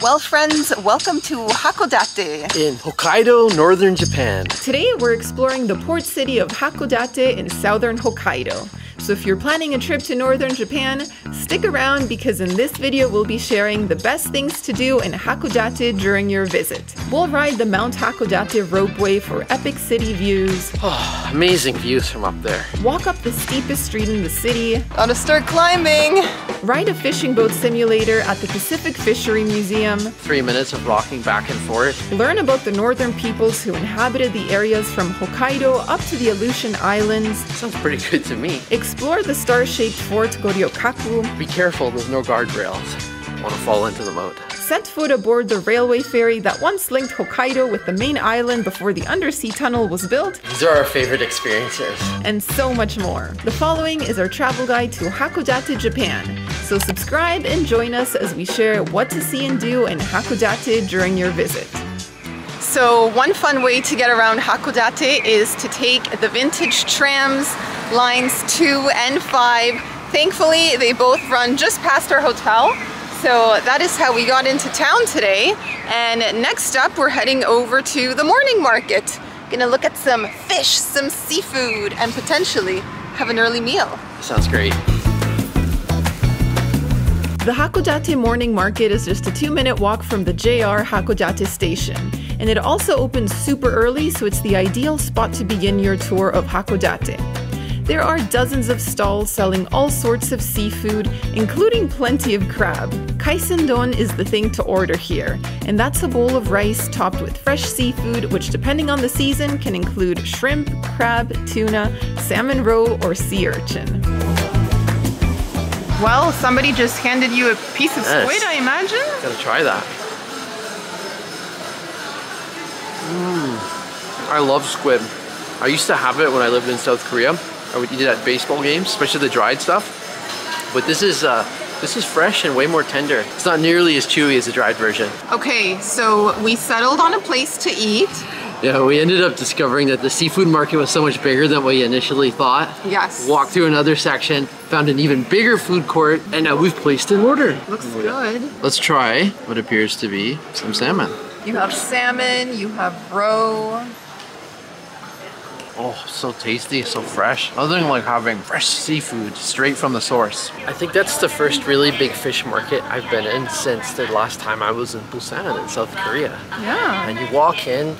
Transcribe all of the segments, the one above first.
Well, friends, welcome to Hakodate in Hokkaido, northern Japan. Today we're exploring the port city of Hakodate in southern Hokkaido. So if you're planning a trip to northern Japan, stick around because in this video we'll be sharing the best things to do in Hakodate during your visit. We'll ride the Mount Hakodate ropeway for epic city views. Oh, amazing views from up there. Walk up the steepest street in the city. Gotta start climbing. Ride a fishing boat simulator at the Pacific Fishery Museum. 3 minutes of rocking back and forth. Learn about the northern peoples who inhabited the areas from Hokkaido up to the Aleutian Islands. Sounds pretty good to me. Explore the star-shaped Fort Goryokaku. Be careful, there's no guardrails. I want to fall into the moat. Set foot aboard the railway ferry that once linked Hokkaido with the main island before the undersea tunnel was built. These are our favorite experiences. And so much more. The following is our travel guide to Hakodate, Japan. So subscribe and join us as we share what to see and do in Hakodate during your visit. So one fun way to get around Hakodate is to take the vintage trams, lines 2 and 5. Thankfully, they both run just past our hotel. So that is how we got into town today. And next up, we're heading over to the morning market. Gonna look at some fish, some seafood, and potentially have an early meal. Sounds great. The Hakodate Morning Market is just a 2-minute walk from the JR Hakodate station. And it also opens super early, so it's the ideal spot to begin your tour of Hakodate. There are dozens of stalls selling all sorts of seafood, including plenty of crab. Kaisendon is the thing to order here, and that's a bowl of rice topped with fresh seafood, which depending on the season can include shrimp, crab, tuna, salmon roe, or sea urchin. Well, somebody just handed you a piece of squid, I imagine? Gotta try that. I love squid. I used to have it when I lived in South Korea. I would eat it at baseball games, especially the dried stuff. But this is fresh and way more tender. It's not nearly as chewy as the dried version. Okay, so we settled on a place to eat. Yeah, we ended up discovering that the seafood market was so much bigger than we initially thought. Yes. Walked through another section, found an even bigger food court, and now we've placed an order. Looks good. Let's try what appears to be some salmon. You have salmon, you have roe. Oh, so tasty, so fresh. Nothing like having fresh seafood straight from the source. I think that's the first really big fish market I've been in since the last time I was in Busan in South Korea. Yeah. And you walk in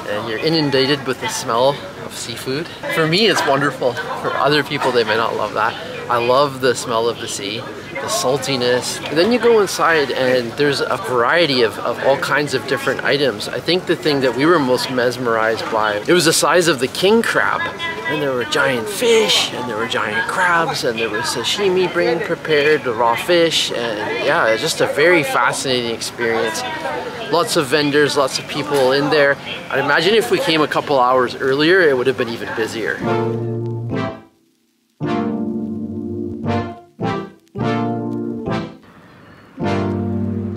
and you're inundated with the smell of seafood. For me, it's wonderful. For other people, they may not love that. I love the smell of the sea, the saltiness. And then you go inside and there's a variety of all kinds of different items. I think the thing that we were most mesmerized by, it was the size of the king crab. And there were giant fish, and there were giant crabs, and there was sashimi being prepared, the raw fish, and yeah, it's just a very fascinating experience. Lots of vendors, lots of people in there. I'd imagine if we came a couple hours earlier, it would have been even busier.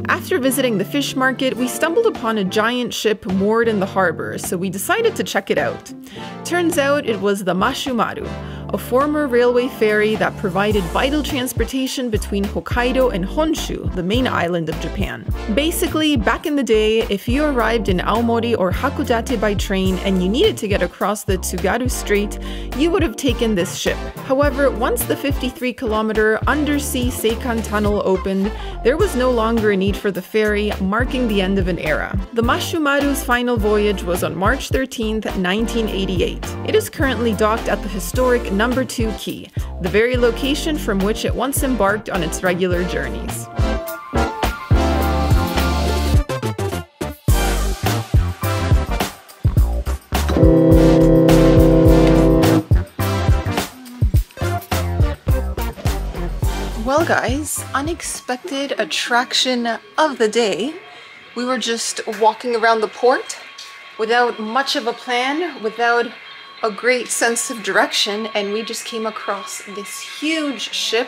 After visiting the fish market, we stumbled upon a giant ship moored in the harbor, so we decided to check it out. Turns out it was the Mashumaru, a former railway ferry that provided vital transportation between Hokkaido and Honshu, the main island of Japan. Basically, back in the day, if you arrived in Aomori or Hakodate by train and you needed to get across the Tsugaru Strait, you would have taken this ship. However, once the 53-kilometer undersea Seikan Tunnel opened, there was no longer a need for the ferry, marking the end of an era. The Mashumaru's final voyage was on March 13th, 1988. It is currently docked at the historic Number 2 Quay, the very location from which it once embarked on its regular journeys. Well guys, unexpected attraction of the day. We were just walking around the port without much of a plan, without a great sense of direction, and we just came across this huge ship.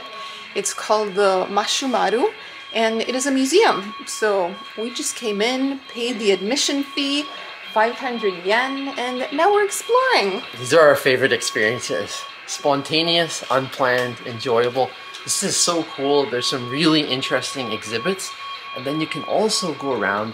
It's called the Mashumaru, and it is a museum. So we just came in, paid the admission fee, 500 yen, and now we're exploring. These are our favorite experiences. Spontaneous, unplanned, enjoyable. This is so cool. There's some really interesting exhibits. And then you can also go around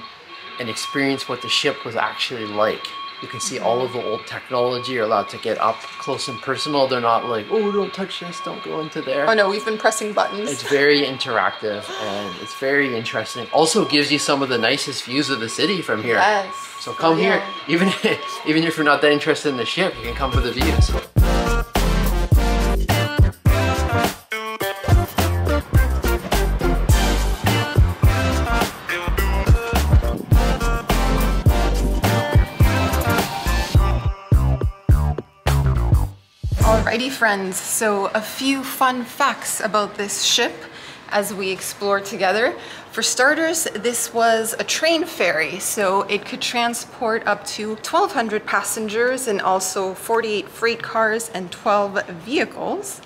and experience what the ship was actually like. You can see all of the old technology. You're allowed to get up close and personal. They're not like, oh, don't touch this, don't go into there. Oh no, we've been pressing buttons. It's very interactive and it's very interesting. Also gives you some of the nicest views of the city from here. Yes. So come here, even if you're not that interested in the ship, you can come for the views. Alrighty friends, so a few fun facts about this ship as we explore together. For starters, this was a train ferry, so it could transport up to 1,200 passengers and also 48 freight cars and 12 vehicles.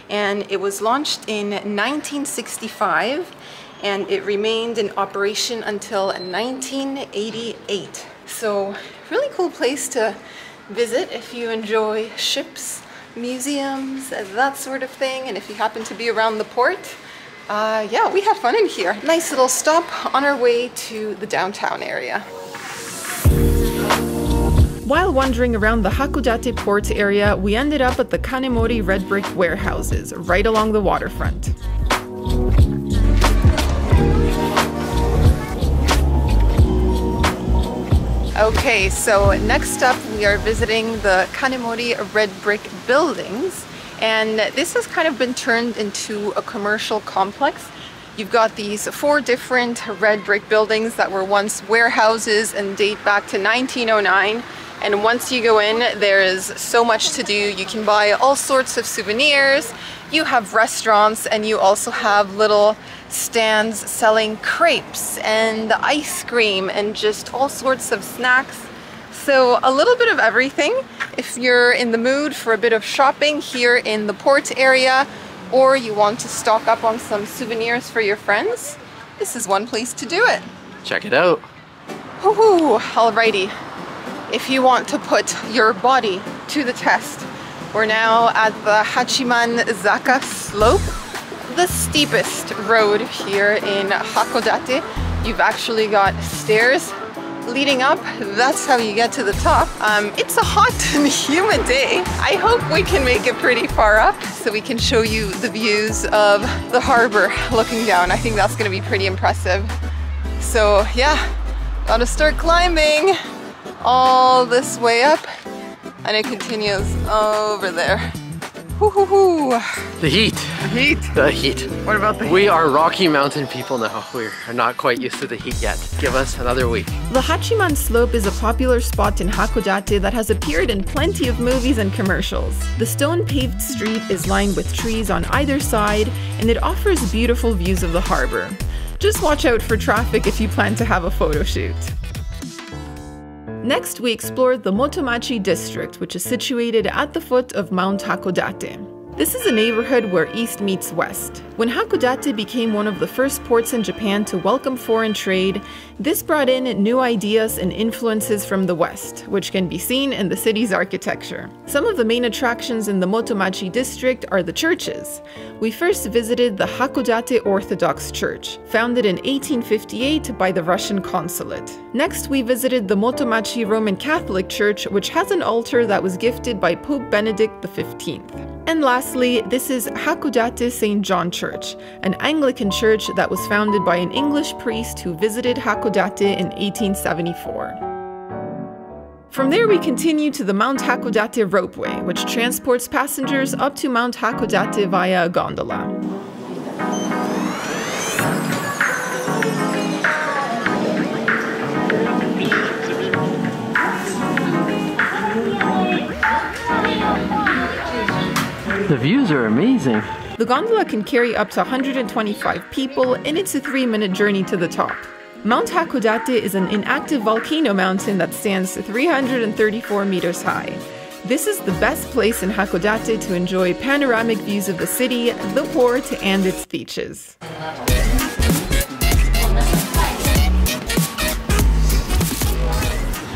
And it was launched in 1965 and it remained in operation until 1988. So really cool place to visit if you enjoy ships, museums, that sort of thing, and if you happen to be around the port. Yeah, we had fun in here. Nice little stop on our way to the downtown area. While wandering around the Hakodate port area, we ended up at the Kanemori red brick warehouses, right along the waterfront. Okay, so next up we are visiting the Kanemori red brick buildings, and this has kind of been turned into a commercial complex. You've got these 4 different red brick buildings that were once warehouses and date back to 1909. And once you go in, there is so much to do. You can buy all sorts of souvenirs, you have restaurants, and you also have little stands selling crepes and ice cream and just all sorts of snacks. So a little bit of everything. If you're in the mood for a bit of shopping here in the port area, or you want to stock up on some souvenirs for your friends, this is one place to do it. Check it out. Woohoo! Alrighty. If you want to put your body to the test, we're now at the Hachiman Zaka slope, the steepest road here in Hakodate. You've actually got stairs leading up. That's how you get to the top. It's a hot and humid day. I hope we can make it pretty far up so we can show you the views of the harbor looking down. I think that's going to be pretty impressive. So yeah, gotta start climbing all this way up, and it continues over there. Woo-hoo-hoo. The heat. Heat. The heat. What about the heat? We are Rocky Mountain people now. We are not quite used to the heat yet. Give us another week. The Hachiman Slope is a popular spot in Hakodate that has appeared in plenty of movies and commercials. The stone-paved street is lined with trees on either side, and it offers beautiful views of the harbor. Just watch out for traffic if you plan to have a photo shoot. Next, we explored the Motomachi district, which is situated at the foot of Mount Hakodate. This is a neighborhood where east meets west. When Hakodate became one of the first ports in Japan to welcome foreign trade, this brought in new ideas and influences from the west, which can be seen in the city's architecture. Some of the main attractions in the Motomachi district are the churches. We first visited the Hakodate Orthodox Church, founded in 1858 by the Russian consulate. Next, we visited the Motomachi Roman Catholic Church, which has an altar that was gifted by Pope Benedict XV. And lastly, this is Hakodate St. John Church, an Anglican church that was founded by an English priest who visited Hakodate in 1874. From there, we continue to the Mount Hakodate Ropeway, which transports passengers up to Mount Hakodate via a gondola. The views are amazing. The gondola can carry up to 125 people, and it's a 3-minute journey to the top. Mount Hakodate is an inactive volcano mountain that stands 334 meters high. This is the best place in Hakodate to enjoy panoramic views of the city, the port, and its beaches.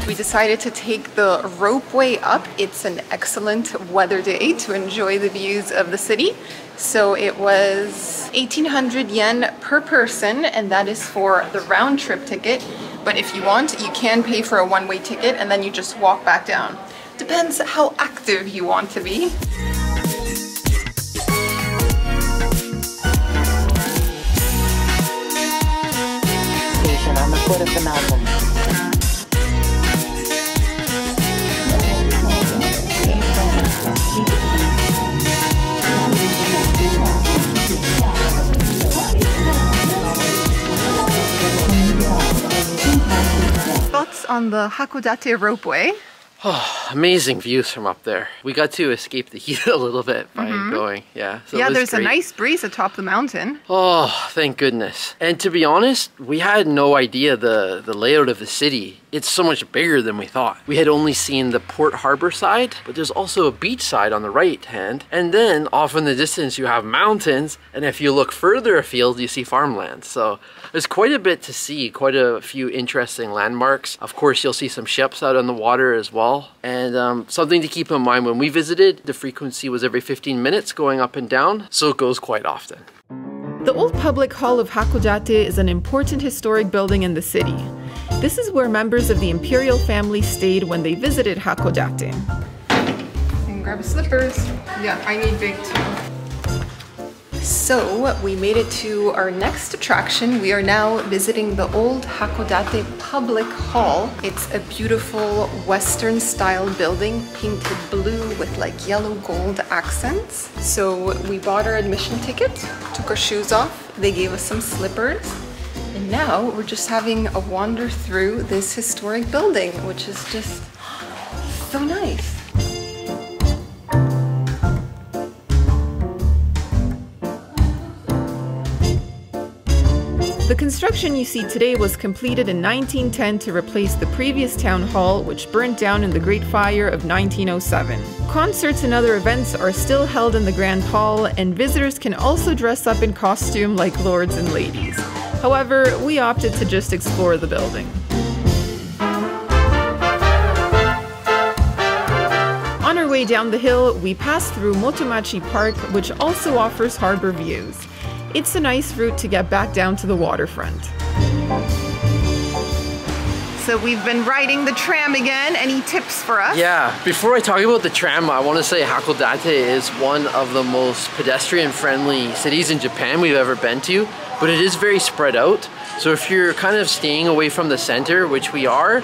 we decided to take the ropeway up. It's an excellent weather day to enjoy the views of the city. So it was 1,800 yen per person, and that is for the round trip ticket. But if you want, you can pay for a one-way ticket and then you just walk back down. Depends how active you want to be. Station on the foot of the mountain. Thoughts on the Hakodate ropeway? Oh, amazing views from up there. We got to escape the heat a little bit by going, yeah. So Yeah, it was there's great. a nice breeze atop the mountain. Oh, thank goodness. And to be honest, we had no idea the layout of the city. It's so much bigger than we thought. We had only seen the port harbor side, but there's also a beach side on the right hand. And then off in the distance, you have mountains. And if you look further afield, you see farmland. So there's quite a bit to see, quite a few interesting landmarks. Of course, you'll see some ships out on the water as well. And something to keep in mind when we visited, the frequency was every 15 minutes going up and down. So it goes quite often. The Old Public Hall of Hakodate is an important historic building in the city. This is where members of the imperial family stayed when they visited Hakodate. And grab slippers. Yeah, I need big too. So we made it to our next attraction. We are now visiting the old Hakodate Public Hall. It's a beautiful Western style building painted blue with like yellow gold accents. So we bought our admission ticket, took our shoes off. They gave us some slippers. And now we're just having a wander through this historic building, which is just so nice. The construction you see today was completed in 1910 to replace the previous town hall, which burnt down in the Great Fire of 1907. Concerts and other events are still held in the Grand Hall, and visitors can also dress up in costume like lords and ladies. However, we opted to just explore the building. On our way down the hill, we passed through Motomachi Park, which also offers harbor views. It's a nice route to get back down to the waterfront. So we've been riding the tram again. Any tips for us? Yeah, before I talk about the tram, I want to say Hakodate is one of the most pedestrian-friendly cities in Japan we've ever been to, but it is very spread out. So if you're kind of staying away from the center, which we are,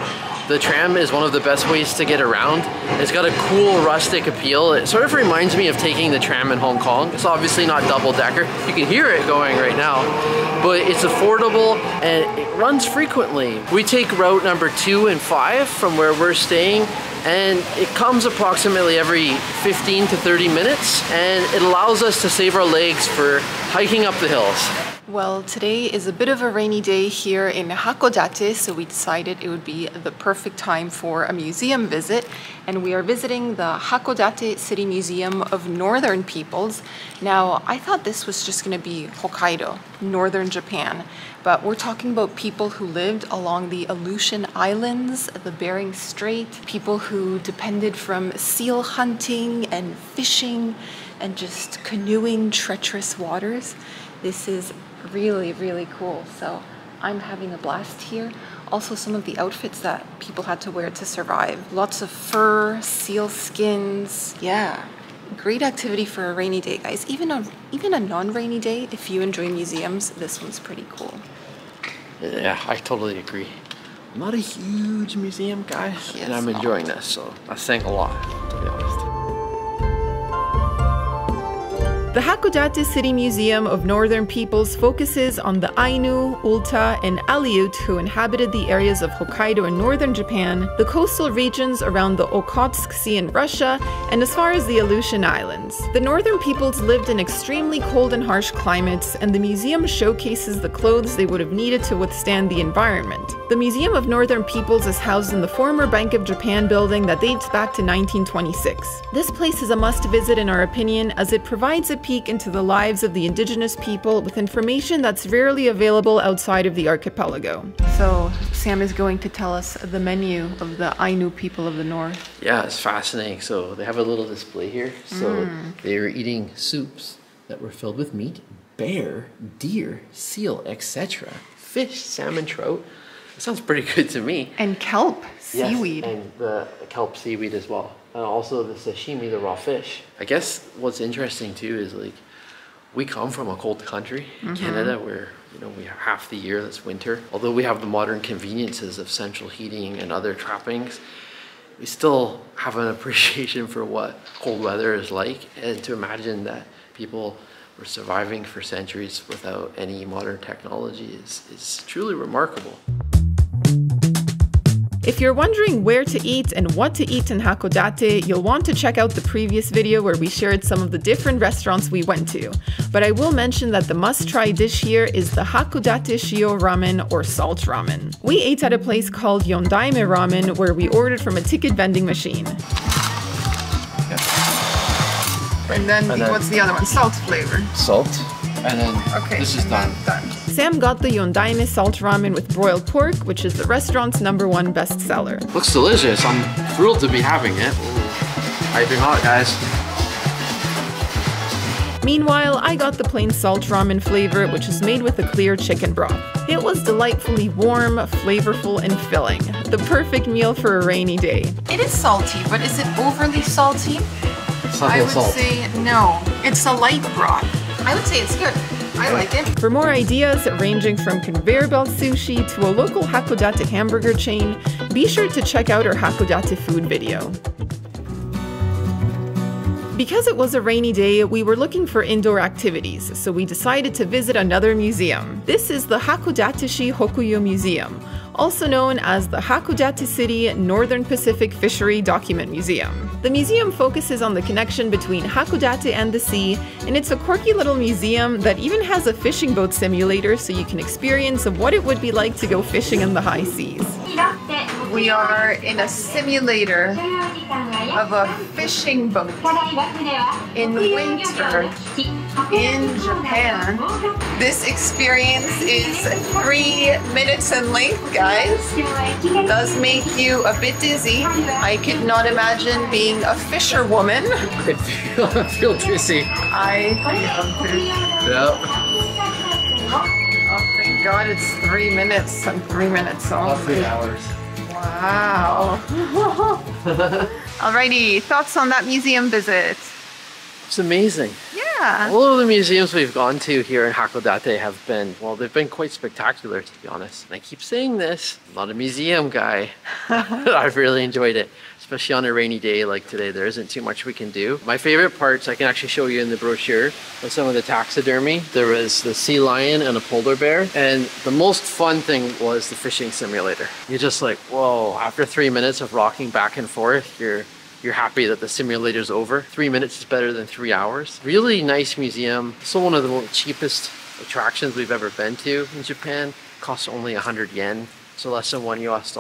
the tram is one of the best ways to get around. It's got a cool rustic appeal. It sort of reminds me of taking the tram in Hong Kong. It's obviously not double-decker. You can hear it going right now, but it's affordable and it runs frequently. We take route number 2 and 5 from where we're staying, and it comes approximately every 15 to 30 minutes, and it allows us to save our legs for hiking up the hills. Well, today is a bit of a rainy day here in Hakodate, so we decided it would be the perfect time for a museum visit. And we are visiting the Hakodate City Museum of Northern Peoples. Now, I thought this was just going to be Hokkaido, northern Japan, but we're talking about people who lived along the Aleutian Islands, the Bering Strait, people who depended from seal hunting and fishing and just canoeing treacherous waters. This is really, really cool. So I'm having a blast here. Also some of the outfits that people had to wear to survive. Lots of fur, seal skins. Yeah, great activity for a rainy day, guys. Even a non-rainy day, if you enjoy museums, this one's pretty cool. Yeah, I totally agree. I'm not a huge museum guy, Yes, and I'm enjoying this, so that's saying a lot, to be honest. The Hakodate City Museum of Northern Peoples focuses on the Ainu, Ulta, and Aleut who inhabited the areas of Hokkaido in northern Japan, the coastal regions around the Okhotsk Sea in Russia, and as far as the Aleutian Islands. The northern peoples lived in extremely cold and harsh climates, and the museum showcases the clothes they would have needed to withstand the environment. The Museum of Northern Peoples is housed in the former Bank of Japan building that dates back to 1926. This place is a must visit in our opinion, as it provides a peek into the lives of the indigenous people with information that's rarely available outside of the archipelago. So Sam is going to tell us the menu of the Ainu people of the north. Yeah, it's fascinating. So they have a little display here. So they were eating soups that were filled with meat, bear, deer, seal, etc. Fish, salmon, trout. It sounds pretty good to me. And kelp, seaweed. Yes, and the kelp seaweed as well. And also the sashimi, the raw fish. I guess what's interesting too is like, we come from a cold country in Canada where, you know, we have half the year that's winter. Although we have the modern conveniences of central heating and other trappings, we still have an appreciation for what cold weather is like. And to imagine that people were surviving for centuries without any modern technology is truly remarkable. If you're wondering where to eat and what to eat in Hakodate, you'll want to check out the previous video where we shared some of the different restaurants we went to. But I will mention that the must-try dish here is the Hakodate Shio Ramen or salt ramen. We ate at a place called Yondaime Ramen where we ordered from a ticket vending machine. And then what's the other one? Salt flavor. Salt. And then this is done. Sam got the Yondaime salt ramen with broiled pork, which is the restaurant's #1 bestseller. Looks delicious. I'm thrilled to be having it. Piping hot, guys. Meanwhile, I got the plain salt ramen flavor, which is made with a clear chicken broth. It was delightfully warm, flavorful, and filling. The perfect meal for a rainy day. It is salty, but is it overly salty? I would say no. It's a light broth. I would say it's good. I like it. For more ideas ranging from conveyor belt sushi to a local Hakodate hamburger chain, be sure to check out our Hakodate food video. Because it was a rainy day, we were looking for indoor activities, so we decided to visit another museum. This is the Hakodate-shi Hokuyo Museum, also known as the Hakodate City Northern Pacific Fishery Document Museum. The museum focuses on the connection between Hakodate and the sea, and it's a quirky little museum that even has a fishing boat simulator so you can experience what it would be like to go fishing in the high seas. We are in a simulator of a fishing boat in winter in Japan. This experience is 3 minutes in length, guys. It does make you a bit dizzy. I could not imagine being a fisherwoman. I feel dizzy. I feel dizzy. Yep. Oh, thank God it's 3 minutes and 3 minutes only. 3 hours. Wow. Alrighty, thoughts on that museum visit? It's amazing. Yeah. All of the museums we've gone to here in Hakodate have been, well, they've been quite spectacular, to be honest. And I keep saying this, I'm not a museum guy. I've really enjoyed it, especially on a rainy day like today. There isn't too much we can do. My favorite parts, I can actually show you in the brochure, was some of the taxidermy. There was the sea lion and a polar bear. And the most fun thing was the fishing simulator. You're just like, whoa, after 3 minutes of rocking back and forth, you're happy that the simulator's over. 3 minutes is better than 3 hours. Really nice museum. So one of the cheapest attractions we've ever been to in Japan. Costs only 100 yen, so less than $1 US.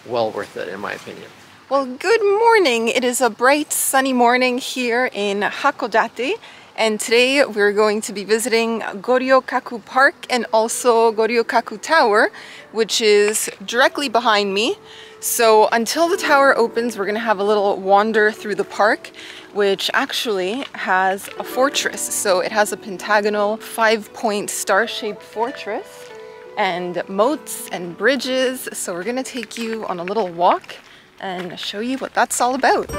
Well worth it in my opinion. Well, good morning. It is a bright, sunny morning here in Hakodate. And today we're going to be visiting Goryokaku Park and also Goryokaku Tower, which is directly behind me. So until the tower opens, we're going to have a little wander through the park, which actually has a fortress. So it has a pentagonal 5-point star-shaped fortress and moats and bridges. So we're going to take you on a little walk and show you what that's all about.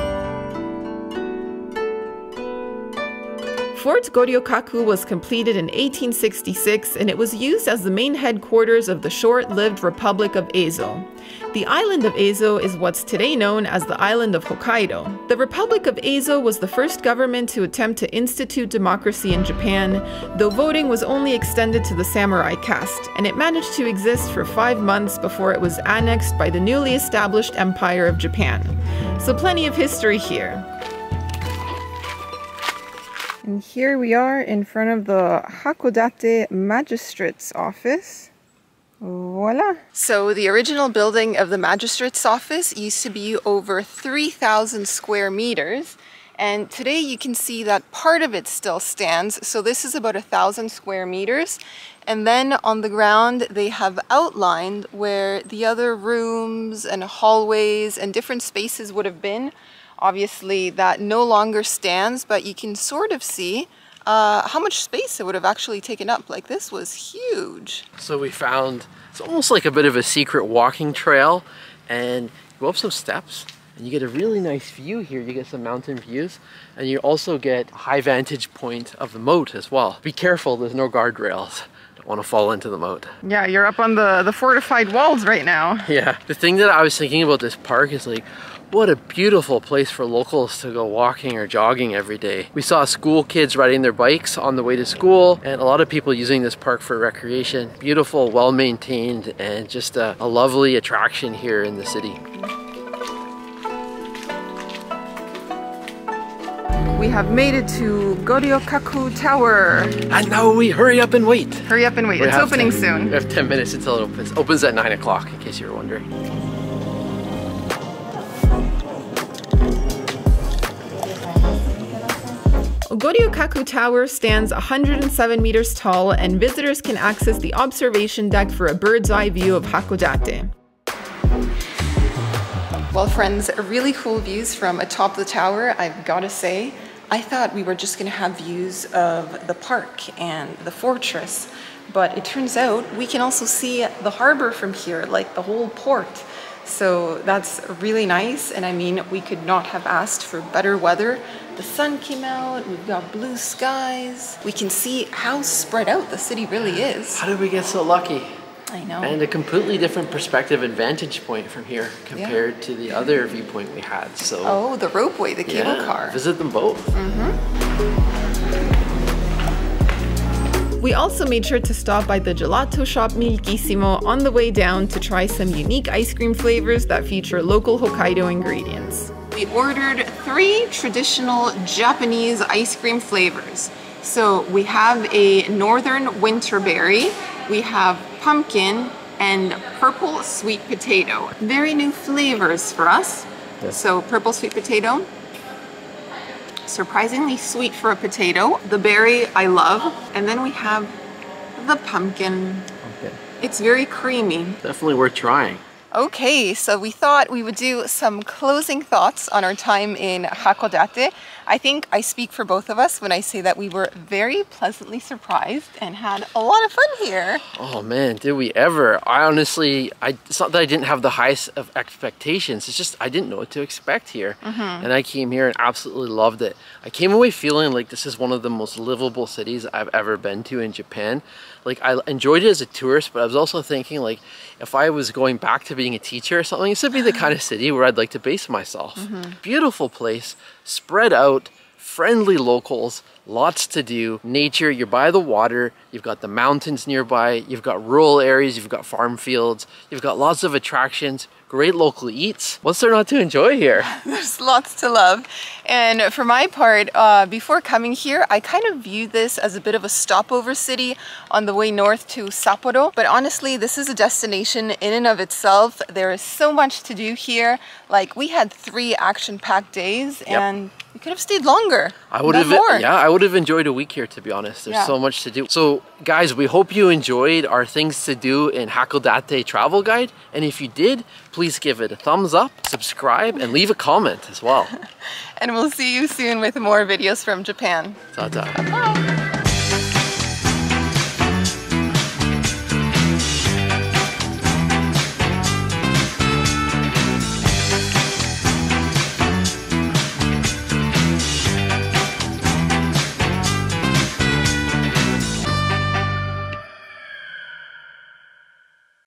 Fort Goryokaku was completed in 1866 and it was used as the main headquarters of the short-lived Republic of Ezo. The island of Ezo is what's today known as the island of Hokkaido. The Republic of Ezo was the first government to attempt to institute democracy in Japan, though voting was only extended to the samurai caste, and it managed to exist for 5 months before it was annexed by the newly established Empire of Japan. So plenty of history here. And here we are in front of the Hakodate Magistrate's office. Voila. So the original building of the magistrate's office used to be over 3,000 square meters. And today you can see that part of it still stands. So this is about 1,000 square meters. And then on the ground, they have outlined where the other rooms and hallways and different spaces would have been. Obviously that no longer stands, but you can sort of see how much space it would have actually taken up. Like, this was huge. So we found, it's almost like a bit of a secret walking trail, and you go up some steps and you get a really nice view here. You get some mountain views, and you also get a high vantage point of the moat as well. Be careful, there's no guardrails. Don't want to fall into the moat. Yeah, you're up on the fortified walls right now. Yeah, the thing that I was thinking about this park is like, what a beautiful place for locals to go walking or jogging every day. We saw school kids riding their bikes on the way to school, and a lot of people using this park for recreation. Beautiful, well-maintained, and just a lovely attraction here in the city. We have made it to Goryokaku Tower. And now we hurry up and wait. Hurry up and wait, it's opening soon. We have 10 minutes until it opens. It opens at 9 o'clock, in case you were wondering. Goryokaku Tower stands 107 meters tall, and visitors can access the observation deck for a bird's eye view of Hakodate. Well, friends, really cool views from atop the tower, I've got to say. I thought we were just going to have views of the park and the fortress, but it turns out we can also see the harbor from here, like the whole port. So that's really nice, and I mean, we could not have asked for better weather. The sun came out, we've got blue skies. We can see how spread out the city really is. How did we get so lucky? I know. And a completely different perspective and vantage point from here compared to the other viewpoint we had. So oh, the ropeway, the cable car. Visit them both. We also made sure to stop by the gelato shop Milkissimo on the way down to try some unique ice cream flavors that feature local Hokkaido ingredients. We ordered 3 traditional Japanese ice cream flavors. So we have a northern winterberry, we have pumpkin, and purple sweet potato. Very new flavors for us. So purple sweet potato, surprisingly sweet for a potato. The berry I love. And then we have the pumpkin. It's very creamy. Definitely worth trying. Okay, so we thought we would do some closing thoughts on our time in Hakodate. I think I speak for both of us when I say that we were very pleasantly surprised and had a lot of fun here. Oh man, did we ever. I honestly, it's not that I didn't have the highest of expectations, it's just I didn't know what to expect here. And I came here and absolutely loved it. I came away feeling like this is one of the most livable cities I've ever been to in Japan. Like, I enjoyed it as a tourist, but I was also thinking, like, if I was going back to being a teacher or something, this would be the kind of city where I'd like to base myself. Beautiful place, spread out, friendly locals, lots to do, nature, you're by the water, you've got the mountains nearby, you've got rural areas, you've got farm fields, you've got lots of attractions, great local eats. What's there not to enjoy here? There's lots to love. And for my part, before coming here, I kind of viewed this as a bit of a stopover city on the way north to Sapporo. But honestly, this is a destination in and of itself. There is so much to do here. Like, we had 3 action-packed days, and we could have stayed longer. I would have enjoyed a week here, to be honest. There's so much to do. So guys, we hope you enjoyed our things to do in Hakodate travel guide. And if you did, please give it a thumbs up, subscribe, and leave a comment as well. And we'll see you soon with more videos from Japan. Ta-ta. Bye.